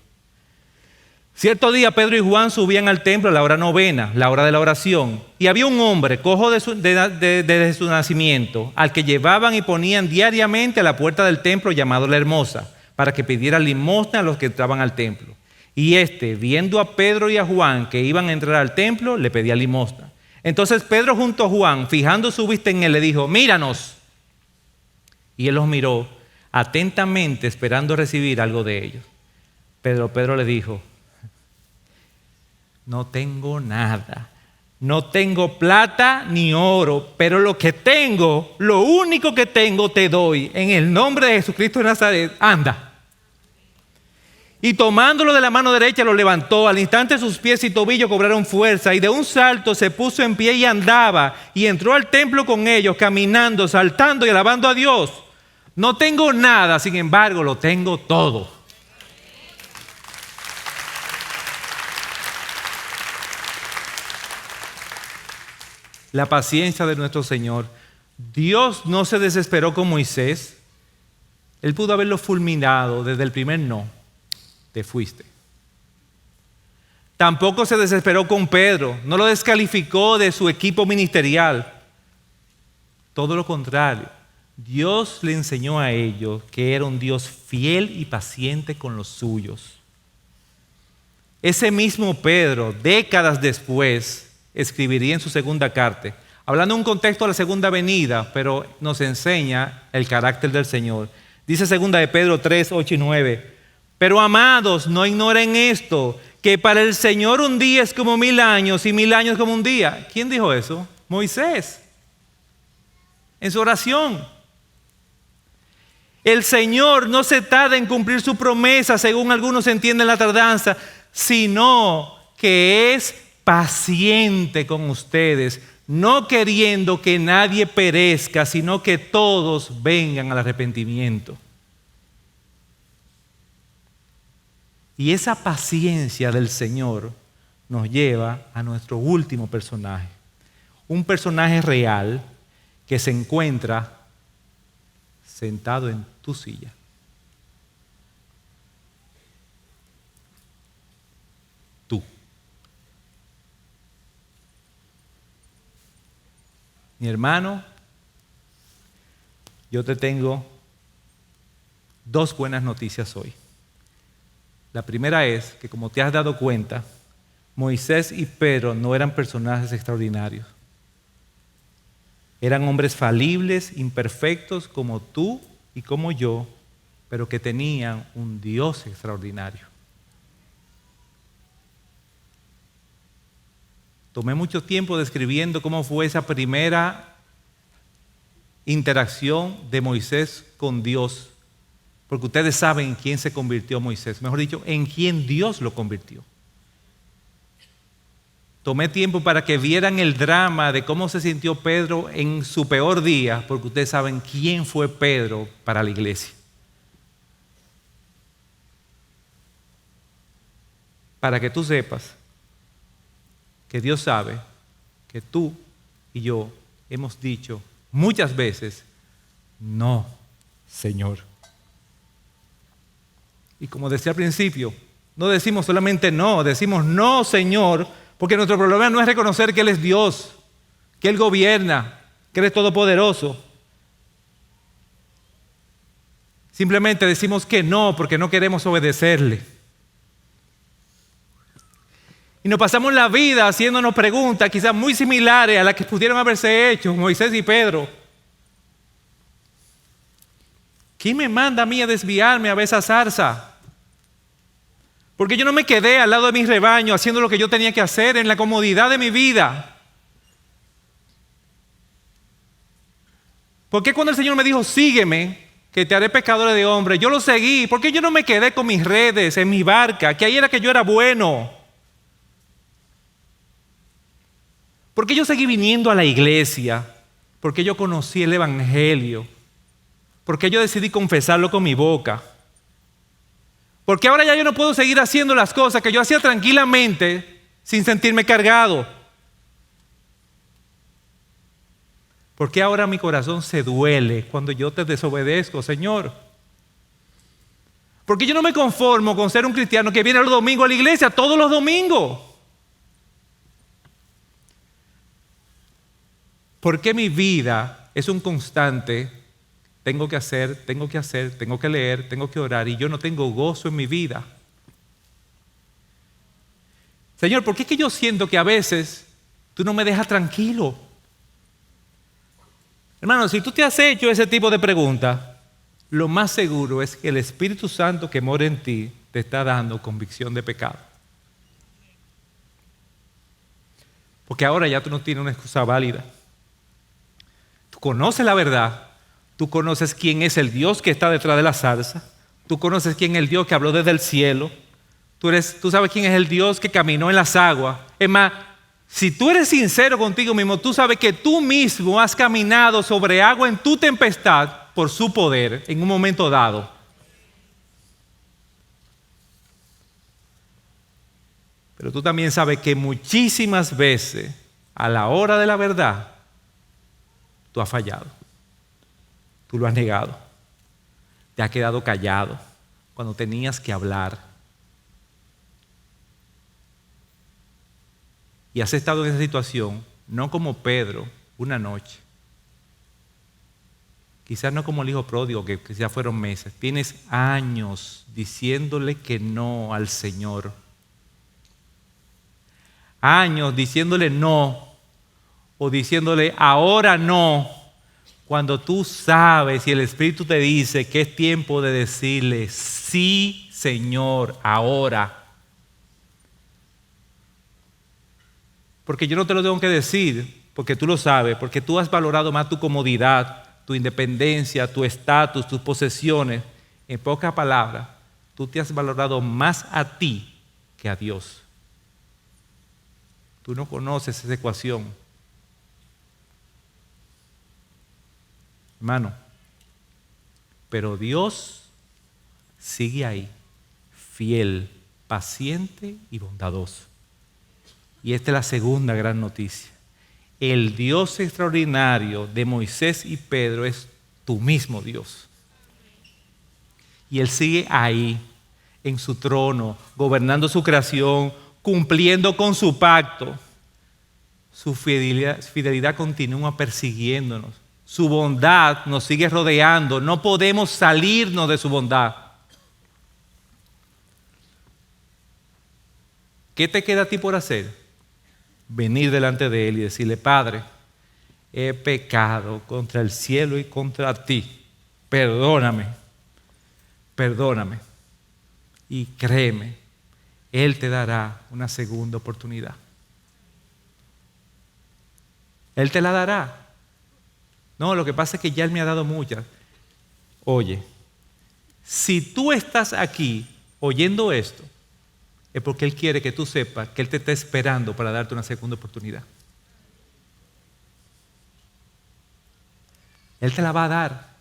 Cierto día Pedro y Juan subían al templo a la hora novena, la hora de la oración, y había un hombre cojo desde su nacimiento, al que llevaban y ponían diariamente a la puerta del templo llamado La Hermosa, para que pidiera limosna a los que entraban al templo. Y viendo a Pedro y a Juan que iban a entrar al templo, le pedía limosna. Entonces Pedro junto a Juan, fijando su vista en él, le dijo, míranos. Y él los miró atentamente, esperando recibir algo de ellos. Pedro le dijo, no tengo nada, no tengo plata ni oro, pero lo que tengo, lo único que tengo te doy. En el nombre de Jesucristo de Nazaret, anda. Y tomándolo de la mano derecha lo levantó. Al instante sus pies y tobillos cobraron fuerza y de un salto se puso en pie y andaba. Y entró al templo con ellos, caminando, saltando y alabando a Dios. No tengo nada, sin embargo, lo tengo todo. La paciencia de nuestro Señor. Dios no se desesperó con Moisés. Él pudo haberlo fulminado desde el primer no. Te fuiste. Tampoco se desesperó con Pedro. No lo descalificó de su equipo ministerial. Todo lo contrario. Dios le enseñó a ellos que era un Dios fiel y paciente con los suyos. Ese mismo Pedro, décadas después, escribiría en su segunda carta, hablando en un contexto de la segunda venida, pero nos enseña el carácter del Señor. Dice 2 de Pedro 3, 8 y 9. Pero amados, no ignoren esto, que para el Señor un día es como 1000 años y 1000 años como un día. ¿Quién dijo eso? Moisés, en su oración. El Señor no se tarda en cumplir su promesa, según algunos entienden la tardanza, sino que es paciente con ustedes, no queriendo que nadie perezca, sino que todos vengan al arrepentimiento. Y esa paciencia del Señor nos lleva a nuestro último personaje. Un personaje real que se encuentra sentado en tu silla. Tú. Mi hermano, yo te tengo 2 buenas noticias hoy. La primera es que, como te has dado cuenta, Moisés y Pedro no eran personajes extraordinarios. Eran hombres falibles, imperfectos, como tú y como yo, pero que tenían un Dios extraordinario. Tomé mucho tiempo describiendo cómo fue esa primera interacción de Moisés con Dios, porque ustedes saben en quién se convirtió Moisés, mejor dicho, en quién Dios lo convirtió. Tomé tiempo para que vieran el drama de cómo se sintió Pedro en su peor día, porque ustedes saben quién fue Pedro para la iglesia. Para que tú sepas que Dios sabe que tú y yo hemos dicho muchas veces, no, Señor. Y como decía al principio, no decimos solamente no, decimos no, Señor, porque nuestro problema no es reconocer que Él es Dios, que Él gobierna, que Él es todopoderoso. Simplemente decimos que no porque no queremos obedecerle. Y nos pasamos la vida haciéndonos preguntas quizás muy similares a las que pudieron haberse hecho Moisés y Pedro. ¿Quién me manda a mí a desviarme a ver esa zarza? Porque yo no me quedé al lado de mi rebaño haciendo lo que yo tenía que hacer en la comodidad de mi vida. ¿Por qué cuando el Señor me dijo, sígueme, que te haré pescadores de hombres, yo lo seguí? ¿Por qué yo no me quedé con mis redes en mi barca, que ahí era que yo era bueno? ¿Por qué yo seguí viniendo a la iglesia? Porque yo conocí el Evangelio. Porque yo decidí confesarlo con mi boca. Porque ahora ya yo no puedo seguir haciendo las cosas que yo hacía tranquilamente sin sentirme cargado. Porque ahora mi corazón se duele cuando yo te desobedezco, Señor. Porque yo no me conformo con ser un cristiano que viene los domingos a la iglesia, todos los domingos. Porque mi vida es un constante, tengo que hacer, tengo que leer, tengo que orar, y yo no tengo gozo en mi vida. Señor, ¿por qué es que yo siento que a veces tú no me dejas tranquilo? Hermano, si tú te has hecho ese tipo de preguntas, lo más seguro es que el Espíritu Santo que mora en ti te está dando convicción de pecado. Porque ahora ya tú no tienes una excusa válida. Tú conoces la verdad, tú conoces quién es el Dios que está detrás de la zarza, tú conoces quién es el Dios que habló desde el cielo, tú sabes quién es el Dios que caminó en las aguas. Es más, si tú eres sincero contigo mismo, tú sabes que tú mismo has caminado sobre agua en tu tempestad por su poder en un momento dado. Pero tú también sabes que muchísimas veces, a la hora de la verdad, tú has fallado. Tú lo has negado. Te has quedado callado cuando tenías que hablar. Y has estado en esa situación, no como Pedro, una noche. Quizás no como el hijo pródigo, que quizás fueron meses. Tienes años diciéndole que no al Señor. Años diciéndole no. o diciéndole ahora no, cuando tú sabes y el Espíritu te dice que es tiempo de decirle sí, Señor, ahora. Porque yo no te lo tengo que decir, porque tú lo sabes, porque tú has valorado más tu comodidad, tu independencia, tu estatus, tus posesiones. En pocas palabras, tú te has valorado más a ti que a Dios. Tú no conoces esa ecuación. Hermano, pero Dios sigue ahí, fiel, paciente y bondadoso. Y esta es la segunda gran noticia. El Dios extraordinario de Moisés y Pedro es tu mismo Dios. Y Él sigue ahí, en su trono, gobernando su creación, cumpliendo con su pacto. Su fidelidad continúa persiguiéndonos. Su bondad nos sigue rodeando. No podemos salirnos de su bondad. ¿Qué te queda a ti por hacer? Venir delante de Él y decirle, Padre, he pecado contra el cielo y contra ti. Perdóname, perdóname. Y créeme, Él te dará una segunda oportunidad. Él te la dará. No, lo que pasa es que ya Él me ha dado muchas. Oye, si tú estás aquí oyendo esto, es porque Él quiere que tú sepas que Él te está esperando para darte una segunda oportunidad. Él te la va a dar.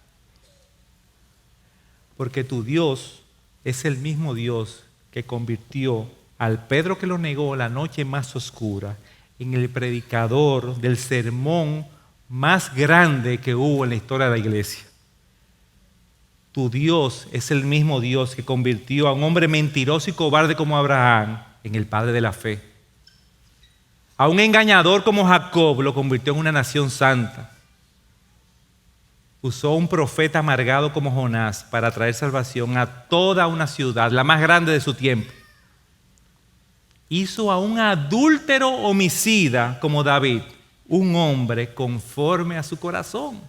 Porque tu Dios es el mismo Dios que convirtió al Pedro que lo negó la noche más oscura en el predicador del sermón más grande que hubo en la historia de la iglesia. Tu Dios es el mismo Dios que convirtió a un hombre mentiroso y cobarde como Abraham en el padre de la fe. A un engañador como Jacob lo convirtió en una nación santa. Usó a un profeta amargado como Jonás para traer salvación a toda una ciudad, la más grande de su tiempo. Hizo a un adúltero homicida como David, un hombre conforme a su corazón.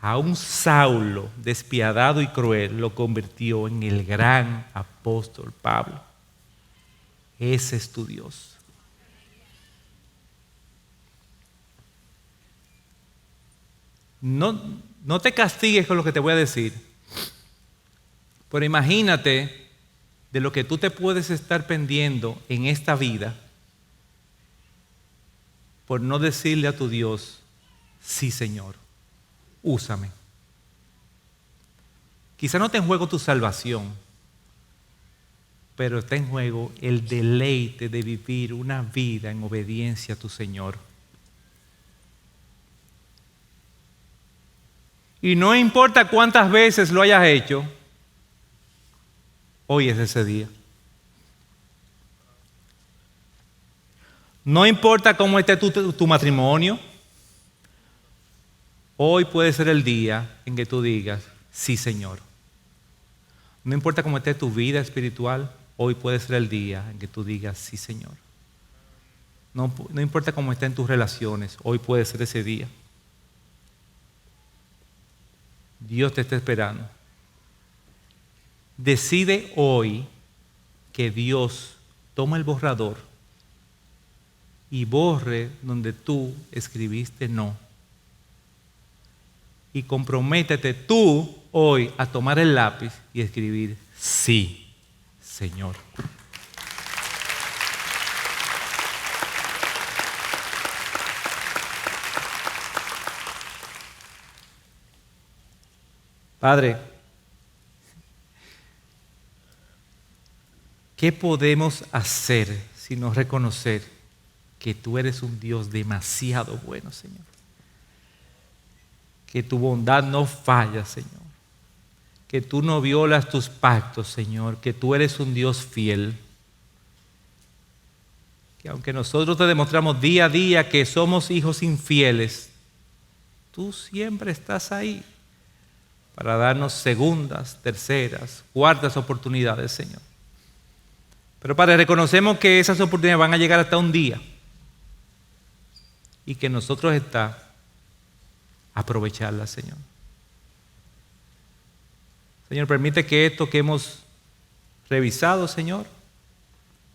A un Saulo despiadado y cruel lo convirtió en el gran apóstol Pablo. Ese es tu Dios. No te castigues con lo que te voy a decir, pero imagínate de lo que tú te puedes estar pendiendo en esta vida por no decirle a tu Dios, sí, Señor, úsame. Quizá no está en juego tu salvación, pero está en juego el deleite de vivir una vida en obediencia a tu Señor. Y no importa cuántas veces lo hayas hecho, hoy es ese día. No importa cómo esté tu matrimonio, hoy puede ser el día en que tú digas, sí, Señor. No importa cómo esté tu vida espiritual, hoy puede ser el día en que tú digas, sí, Señor. No importa cómo estén tus relaciones, hoy puede ser ese día. Dios te está esperando. Decide hoy que Dios toma el borrador y borre donde tú escribiste no. Y comprométete tú hoy a tomar el lápiz y escribir sí, Señor. Padre, ¿qué podemos hacer sino reconocer que tú eres un Dios demasiado bueno, Señor? Que tu bondad no falla, Señor. Que tú no violas tus pactos, Señor. Que tú eres un Dios fiel. Que aunque nosotros te demostramos día a día que somos hijos infieles, tú siempre estás ahí para darnos segundas, terceras, cuartas oportunidades, Señor. Pero Padre, reconocemos que esas oportunidades van a llegar hasta un día y que en nosotros está aprovecharla, Señor. Señor, permite que esto que hemos revisado, Señor,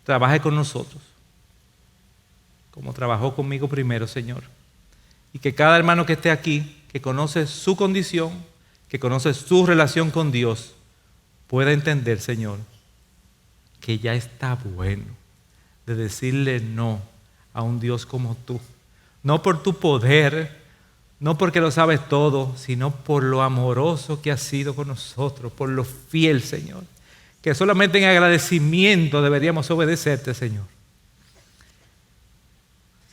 trabaje con nosotros, como trabajó conmigo primero, Señor. Y que cada hermano que esté aquí, que conoce su condición, que conoce su relación con Dios, pueda entender, Señor, que ya está bueno de decirle no a un Dios como tú. No por tu poder, no porque lo sabes todo, sino por lo amoroso que has sido con nosotros, por lo fiel, Señor. Que solamente en agradecimiento deberíamos obedecerte, Señor.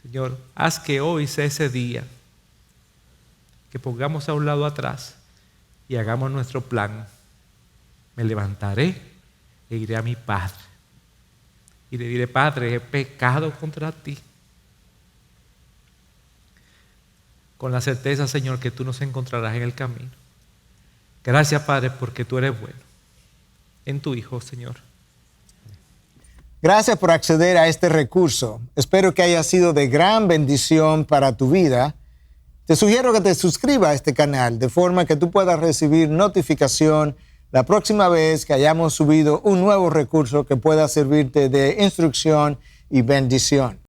Señor, haz que hoy sea ese día que pongamos a un lado atrás y hagamos nuestro plan. Me levantaré e iré a mi Padre y le diré: Padre, he pecado contra ti. Con la certeza, Señor, que tú nos encontrarás en el camino. Gracias, Padre, porque tú eres bueno. En tu Hijo, Señor. Gracias por acceder a este recurso. Espero que haya sido de gran bendición para tu vida. Te sugiero que te suscribas a este canal de forma que tú puedas recibir notificación la próxima vez que hayamos subido un nuevo recurso que pueda servirte de instrucción y bendición.